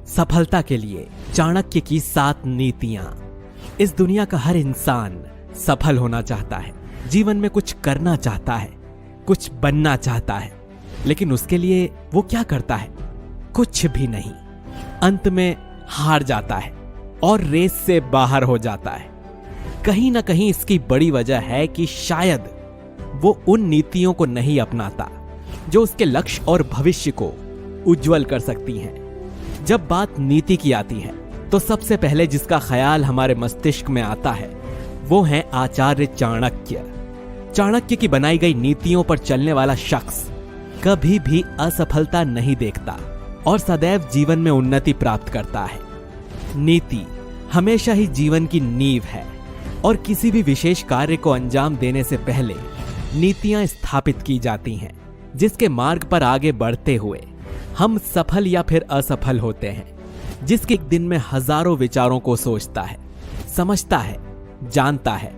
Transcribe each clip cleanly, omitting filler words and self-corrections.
सफलता के लिए चाणक्य की 7 नीतियां। इस दुनिया का हर इंसान सफल होना चाहता है, जीवन में कुछ करना चाहता है, कुछ बनना चाहता है, लेकिन उसके लिए वो क्या करता है? कुछ भी नहीं। अंत में हार जाता है और रेस से बाहर हो जाता है। कहीं ना कहीं इसकी बड़ी वजह है कि शायद वो उन नीतियों को नहीं अपनाता जो उसके लक्ष्य और भविष्य को उज्जवल कर सकती हैं। जब बात नीति की आती है तो सबसे पहले जिसका ख्याल हमारे मस्तिष्क में आता है वो है आचार्य चाणक्य। चाणक्य की बनाई गई नीतियों पर चलने वाला शख्स कभी भी असफलता नहीं देखता और सदैव जीवन में उन्नति प्राप्त करता है। नीति हमेशा ही जीवन की नींव है और किसी भी विशेष कार्य को अंजाम देने से पहले नीतियां स्थापित की जाती हैं, जिसके मार्ग पर आगे बढ़ते हुए हम सफल या फिर असफल होते हैं। जिसके एक दिन में हजारों विचारों को सोचता है, समझता है, जानता है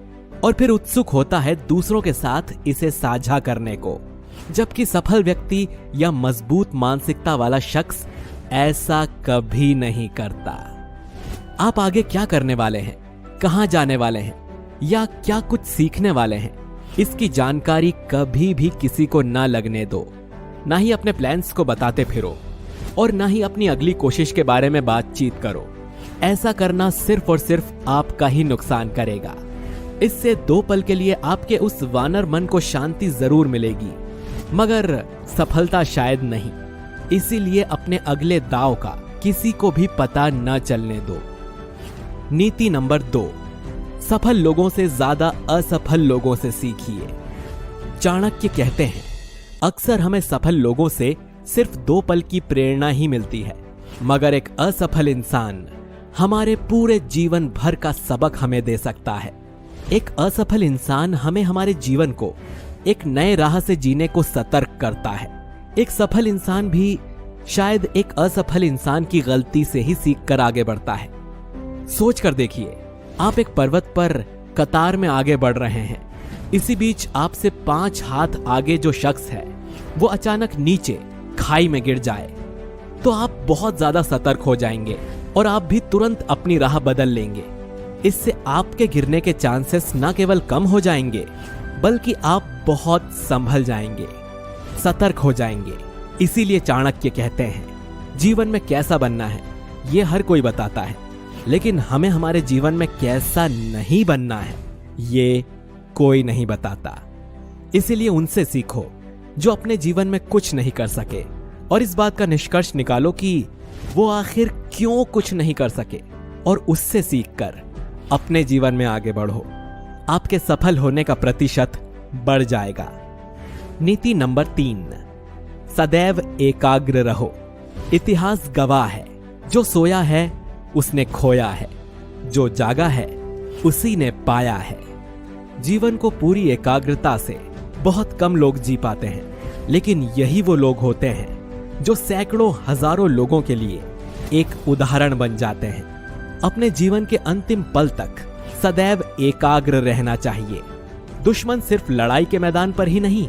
और फिर उत्सुक होता है दूसरों के साथ इसे साझा करने को। जबकि सफल व्यक्ति या मजबूत मानसिकता वाला शख्स ऐसा कभी नहीं करता। आप आगे क्या करने वाले हैं, कहां जाने वाले हैं या क्या कुछ सीखने वाले हैं, इसकी जानकारी कभी भी किसी को ना लगने दो। ना ही अपने प्लान्स को बताते फिरो और ना ही अपनी अगली कोशिश के बारे में बातचीत करो। ऐसा करना सिर्फ और सिर्फ आपका ही नुकसान करेगा। इससे 2 पल के लिए आपके उस वानर मन को शांति जरूर मिलेगी, मगर सफलता शायद नहीं। इसीलिए अपने अगले दांव का किसी को भी पता न चलने दो। नीति नंबर 2, सफल लोगों से ज्यादा असफल लोगों से सीखिए। चाणक्य कहते हैं, अक्सर हमें सफल लोगों से सिर्फ 2 पल की प्रेरणा ही मिलती है, मगर एक असफल इंसान हमारे पूरे जीवन भर का सबक हमें दे सकता है। एक असफल इंसान हमें हमारे जीवन को एक नए राह से जीने को सतर्क करता है। एक सफल इंसान भी शायद एक असफल इंसान की गलती से ही सीख कर आगे बढ़ता है। सोच कर देखिए, आप एक पर्वत पर कतार में आगे बढ़ रहे हैं। इसी बीच आपसे 5 हाथ आगे जो शख्स है वो अचानक नीचे खाई में गिर जाए तो आप बहुत ज्यादा सतर्क हो जाएंगे और आप भी तुरंत अपनी राह बदल लेंगे। इससे आपके गिरने के चांसेस न केवल कम हो जाएंगे बल्कि आप बहुत संभल जाएंगे, सतर्क हो जाएंगे। इसीलिए चाणक्य कहते हैं, जीवन में कैसा बनना है ये हर कोई बताता है, लेकिन हमें हमारे जीवन में कैसा नहीं बनना है ये कोई नहीं बताता। इसीलिए उनसे सीखो जो अपने जीवन में कुछ नहीं कर सके और इस बात का निष्कर्ष निकालो कि वो आखिर क्यों कुछ नहीं कर सके और उससे सीखकर अपने जीवन में आगे बढ़ो। आपके सफल होने का प्रतिशत बढ़ जाएगा। नीति नंबर 3, सदैव एकाग्र रहो। इतिहास गवाह है, जो सोया है उसने खोया है, जो जागा है उसी ने पाया है। जीवन को पूरी एकाग्रता से बहुत कम लोग जी पाते हैं, लेकिन यही वो लोग होते हैं जो सैकड़ों हजारों लोगों के लिए एक उदाहरण बन जाते हैं। अपने जीवन के अंतिम पल तक सदैव एकाग्र रहना चाहिए। दुश्मन सिर्फ लड़ाई के मैदान पर ही नहीं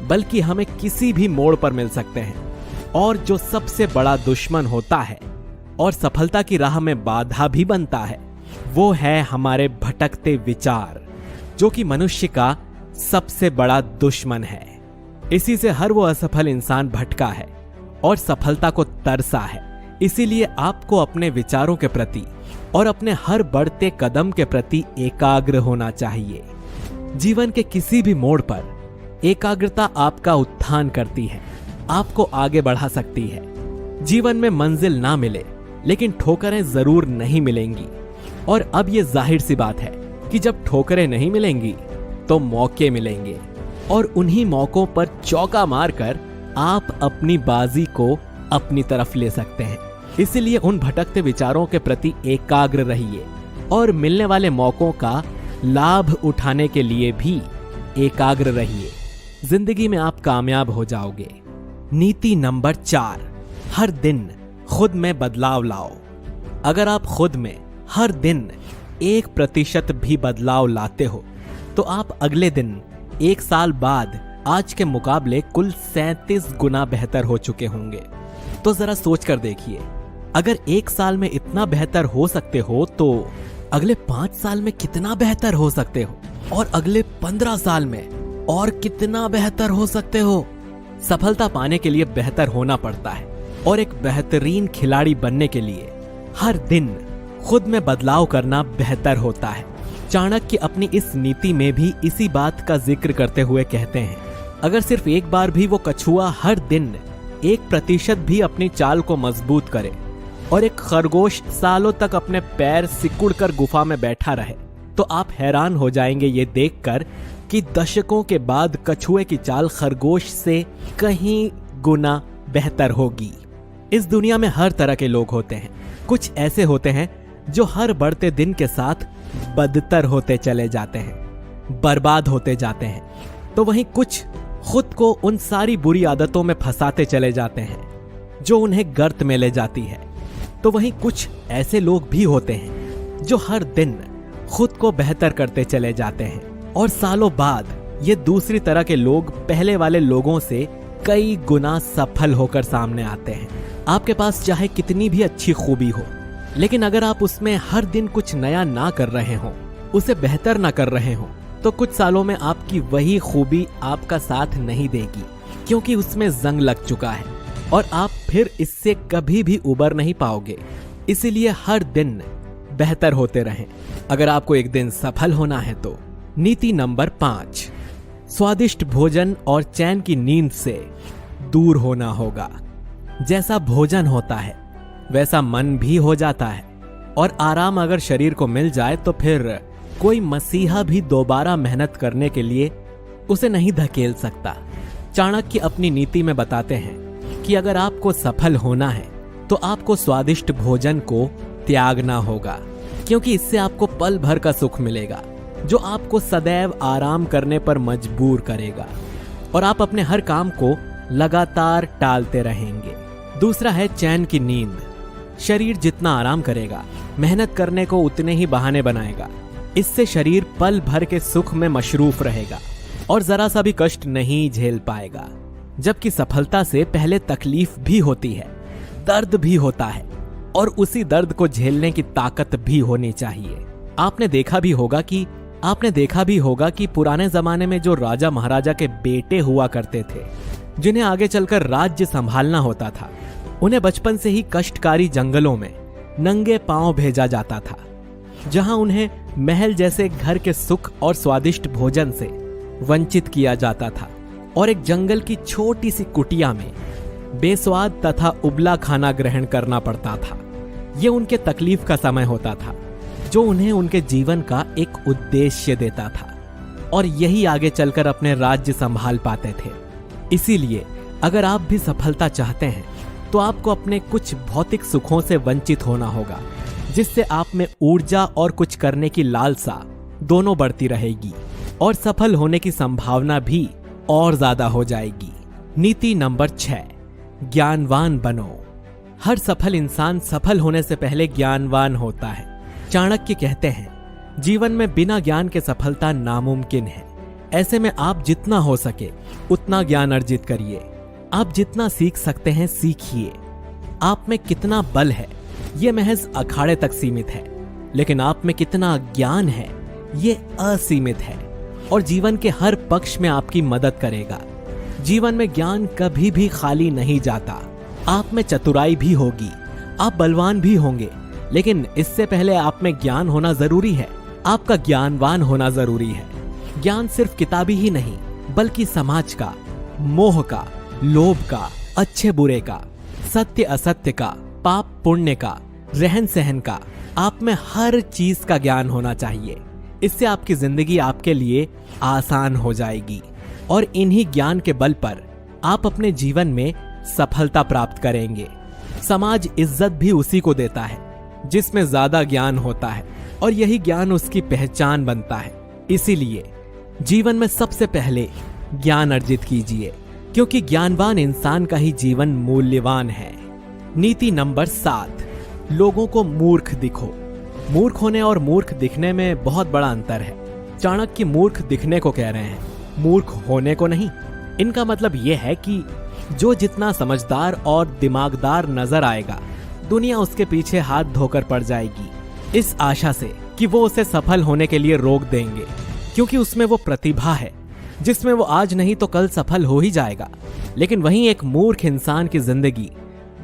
बल्कि हमें किसी भी मोड़ पर मिल सकते हैं, और जो सबसे बड़ा दुश्मन होता है और सफलता की राह में बाधा भी बनता है वो है हमारे भटकते विचार, जो कि मनुष्य का सबसे बड़ा दुश्मन है। इसी से हर वो असफल इंसान भटका है और सफलता को तरसा है। इसीलिए आपको अपने विचारों के प्रति और अपने हर बढ़ते कदम के प्रति एकाग्र होना चाहिए। जीवन के किसी भी मोड़ पर एकाग्रता आपका उत्थान करती है, आपको आगे बढ़ा सकती है। जीवन में मंजिल ना मिले लेकिन ठोकरें जरूर नहीं मिलेंगी, और अब ये जाहिर सी बात है कि जब ठोकरें नहीं मिलेंगी तो मौके मिलेंगे, और उन्हीं मौकों पर चौका मारकर आप अपनी बाजी को अपनी तरफ ले सकते हैं। इसलिए उन भटकते विचारों के प्रति एकाग्र रहिए और मिलने वाले मौकों का लाभ उठाने के लिए भी एकाग्र रहिए। जिंदगी में आप कामयाब हो जाओगे। नीति नंबर 4, हर दिन खुद में बदलाव लाओ। अगर आप खुद में हर दिन 1% भी बदलाव लाते हो तो आप अगले दिन 1 साल बाद आज के मुकाबले कुल 37 गुना बेहतर हो चुके होंगे। तो जरा सोच कर देखिए, अगर 1 साल में इतना बेहतर हो सकते हो तो अगले 5 साल में कितना बेहतर हो सकते हो, और अगले 15 साल में और कितना बेहतर हो सकते हो। सफलता पाने के लिए बेहतर होना पड़ता है, और एक बेहतरीन खिलाड़ी बनने के लिए हर दिन खुद में बदलाव करना बेहतर होता है। चाणक्य अपनी इस नीति में भी इसी बात का जिक्र करते हुए कहते हैं, अगर सिर्फ एक बार भी वो कछुआ हर दिन 1% भी अपनी चाल को मजबूत करे और एक खरगोश सालों तक अपने पैर सिकुड़कर गुफा में बैठा रहे, तो आप हैरान हो जाएंगे ये देखकर कि दशकों के बाद कछुए की चाल खरगोश से कहीं गुना बेहतर होगी। इस दुनिया में हर तरह के लोग होते हैं। कुछ ऐसे होते हैं जो हर बढ़ते दिन के साथ बदतर होते चले जाते हैं, बर्बाद होते जाते हैं, तो वहीं कुछ खुद को उन सारी बुरी आदतों में फंसाते चले जाते हैं जो उन्हें गर्त में ले जाती है। तो वहीं कुछ ऐसे लोग भी होते हैं जो हर दिन खुद को बेहतर करते चले जाते हैं, और सालों बाद ये दूसरी तरह के लोग पहले वाले लोगों से कई गुना सफल होकर सामने आते हैं। आपके पास चाहे कितनी भी अच्छी खूबी हो, लेकिन अगर आप उसमें हर दिन कुछ नया ना कर रहे हो, उसे बेहतर ना कर रहे हो, तो कुछ सालों में आपकी वही खूबी आपका साथ नहीं देगी, क्योंकि उसमें जंग लग चुका है और आप फिर इससे कभी भी उबर नहीं पाओगे। इसीलिए हर दिन बेहतर होते रहें अगर आपको एक दिन सफल होना है तो। नीति नंबर 5, स्वादिष्ट भोजन और चैन की नींद से दूर होना होगा। जैसा भोजन होता है वैसा मन भी हो जाता है, और आराम अगर शरीर को मिल जाए तो फिर कोई मसीहा भी दोबारा मेहनत करने के लिए उसे नहीं धकेल सकता। चाणक्य अपनी नीति में बताते हैं कि अगर आपको सफल होना है तो आपको स्वादिष्ट भोजन को त्यागना होगा, क्योंकि इससे आपको पल भर का सुख मिलेगा जो आपको सदैव आराम करने पर मजबूर करेगा, और आप अपने हर काम को लगातार टालते रहेंगे। दूसरा है चैन की नींद। शरीर जितना आराम करेगा, मेहनत करने को उतने ही बहाने बनाएगा। इससे शरीर पल भर के सुख में मशरूफ रहेगा और जरा सा भी कष्ट नहीं झेल पाएगा। जबकि सफलता से पहले तकलीफ भी होती है, दर्द भी होता है, और उसी दर्द को झेलने की ताकत भी होनी चाहिए। आपने देखा भी होगा कि पुराने जमाने में जो राजा महाराजा के बेटे हुआ करते थे, जिन्हें आगे चलकर राज्य संभालना होता था, उन्हें बचपन से ही कष्टकारी जंगलों में नंगे पांव भेजा जाता था, जहां उन्हें महल जैसे घर के सुख और स्वादिष्ट भोजन से वंचित किया जाता था, और एक जंगल की छोटी सी कुटिया में बेस्वाद तथा उबला खाना ग्रहण करना पड़ता था। ये उनके तकलीफ का समय होता था, जो उन्हें उनके जीवन का एक उद्देश्य देता था, और यही आगे चलकर अपने राज्य संभाल पाते थे। इसीलिए अगर आप भी सफलता चाहते हैं तो आपको अपने कुछ भौतिक सुखों से वंचित होना होगा, जिससे आप में ऊर्जा और कुछ करने की लालसा दोनों बढ़ती रहेगी, और सफल होने की संभावना भी और ज्यादा हो जाएगी। नीति नंबर 6, ज्ञानवान बनो। हर सफल इंसान सफल होने से पहले ज्ञानवान होता है। चाणक्य कहते हैं, जीवन में बिना ज्ञान के सफलता नामुमकिन है। ऐसे में आप जितना हो सके उतना ज्ञान अर्जित करिए। आप जितना सीख सकते हैं सीखिए। आप में कितना बल है ये महज अखाड़े तक सीमित है, लेकिन आप में कितना ज्ञान है ये असीमित है, और जीवन के हर पक्ष में आपकी मदद करेगा। जीवन में ज्ञान कभी भी खाली नहीं जाता। आप में चतुराई भी होगी, आप बलवान भी होंगे, लेकिन इससे पहले आप में ज्ञान होना जरूरी है। आपका ज्ञानवान होना जरूरी है। ज्ञान सिर्फ किताबी ही नहीं, बल्कि समाज का, मोह का, लोभ का, अच्छे बुरे का, सत्य असत्य का, पाप पुण्य का, रहन सहन का, आप में हर चीज का ज्ञान होना चाहिए। इससे आपकी जिंदगी आपके लिए आसान हो जाएगी, और इन्हीं ज्ञान के बल पर आप अपने जीवन में सफलता प्राप्त करेंगे। समाज इज्जत भी उसी को देता है जिसमें ज्यादा ज्ञान होता है, और यही ज्ञान उसकी पहचान बनता है। इसीलिए जीवन में सबसे पहले ज्ञान अर्जित कीजिए, क्योंकि ज्ञानवान इंसान का ही जीवन मूल्यवान है। नीति नंबर 7, लोगों को मूर्ख दिखो। मूर्ख होने और मूर्ख दिखने में बहुत बड़ा अंतर है। चाणक्य मूर्ख दिखने को कह रहे हैं, मूर्ख होने को नहीं। इनका मतलब यह है कि जो जितना समझदार और दिमागदार नजर आएगा, दुनिया उसके पीछे हाथ धोकर पड़ जाएगी, इस आशा से कि वो उसे सफल होने के लिए रोक देंगे, क्योंकि उसमें वो प्रतिभा है जिसमें वो आज नहीं तो कल सफल हो ही जाएगा। लेकिन वहीं एक मूर्ख इंसान की जिंदगी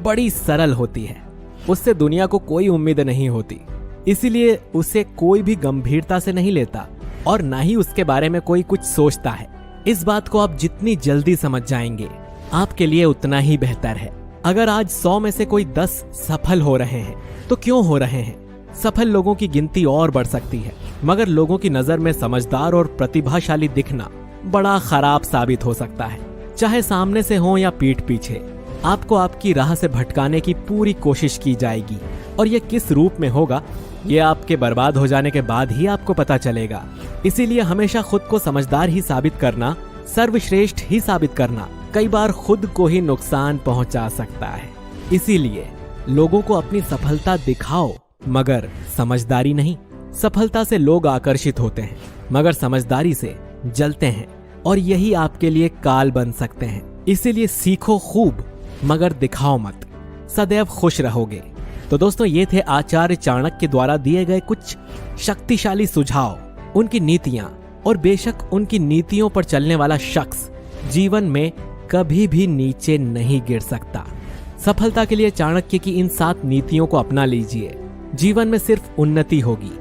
बड़ी सरल होती है, उससे दुनिया को कोई उम्मीद नहीं होती, इसीलिए उसे कोई भी गंभीरता से नहीं लेता और ना ही उसके बारे में कोई कुछ सोचता है। इस बात को आप जितनी जल्दी समझ जाएंगे आपके लिए उतना ही बेहतर है। अगर आज 100 में से कोई 10 सफल हो रहे हैं तो क्यों हो रहे हैं? सफल लोगों की गिनती और बढ़ सकती है, मगर लोगों की नजर में समझदार और प्रतिभाशाली दिखना बड़ा खराब साबित हो सकता है, चाहे सामने से हो या पीठ पीछे। आपको आपकी राह से भटकाने की पूरी कोशिश की जाएगी और ये किस रूप में होगा ये आपके बर्बाद हो जाने के बाद ही आपको पता चलेगा। इसीलिए हमेशा खुद को समझदार ही साबित करना, सर्वश्रेष्ठ ही साबित करना कई बार खुद को ही नुकसान पहुंचा सकता है। इसीलिए लोगों को अपनी सफलता दिखाओ, मगर समझदारी नहीं। सफलता से लोग आकर्षित होते हैं, मगर समझदारी से जलते हैं, और यही आपके लिए काल बन सकते हैं। इसीलिए सीखो खूब, मगर दिखाओ मत, सदैव खुश रहोगे। तो दोस्तों, ये थे आचार्य चाणक्य द्वारा दिए गए कुछ शक्तिशाली सुझाव, उनकी नीतियां, और बेशक उनकी नीतियों पर चलने वाला शख्स जीवन में कभी भी नीचे नहीं गिर सकता। सफलता के लिए चाणक्य की इन 7 नीतियों को अपना लीजिए। जीवन में सिर्फ उन्नति होगी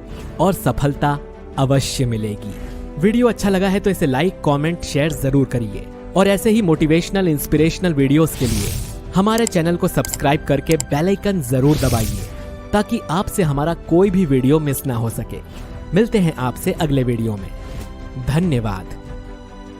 और सफलता अवश्य मिलेगी। वीडियो अच्छा लगा है तो इसे लाइक, कमेंट, शेयर जरूर करिए, और ऐसे ही मोटिवेशनल, इंस्पिरेशनल वीडियोस के लिए हमारे चैनल को सब्सक्राइब करके बेल आइकन जरूर दबाइए, ताकि आपसे हमारा कोई भी वीडियो मिस ना हो सके। मिलते हैं आपसे अगले वीडियो में। धन्यवाद।